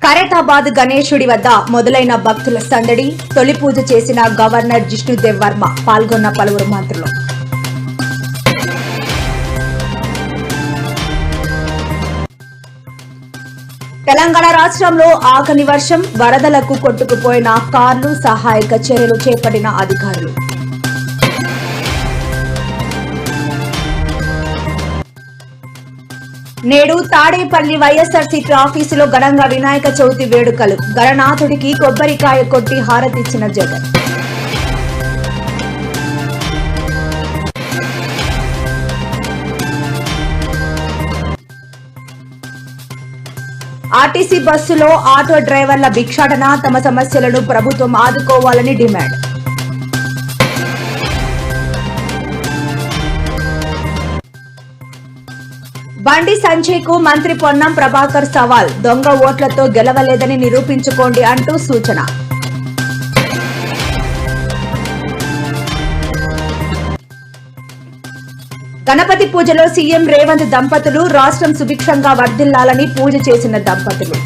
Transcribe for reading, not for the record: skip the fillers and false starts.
ఖైరతాబాద్ గణేశుడి వద్ద మొదలైన భక్తుల సందడి. తొలి పూజ చేసిన గవర్నర్ జిష్ణుదేవ్ వర్మ. పాల్గొన్న పలువురు మంత్రులు. తెలంగాణ రాష్ట్రంలో ఆకని వర్షం. వరదలకు కొట్టుకుపోయిన కార్లు. సహాయక చర్యలు చేపట్టిన అధికారులు. నేడు తాడేపల్లి వైఎస్ఆర్సీపీ ఆఫీసులో ఘనంగా వినాయక చవితి వేడుకలు. గణనాథుడికి కొబ్బరికాయ కొట్టి హారతిచ్చిన జగన్. ఆర్టీసీ బస్సులో ఆటో డ్రైవర్ల భిక్షాటన. తమ సమస్యలను ప్రభుత్వం ఆదుకోవాలని డిమాండ్. బండి సంజయ్ కు మంత్రి పొన్నం ప్రభాకర్ సవాల్. దొంగ ఓట్లతో గెలవలేదని నిరూపించుకోండి అంటూ సూచన. గణపతి పూజలో సీఎం రేవంత్ దంపతులు. రాష్ట్రం సుభిక్షంగా వర్ధిల్లాలని పూజ చేసిన దంపతులు.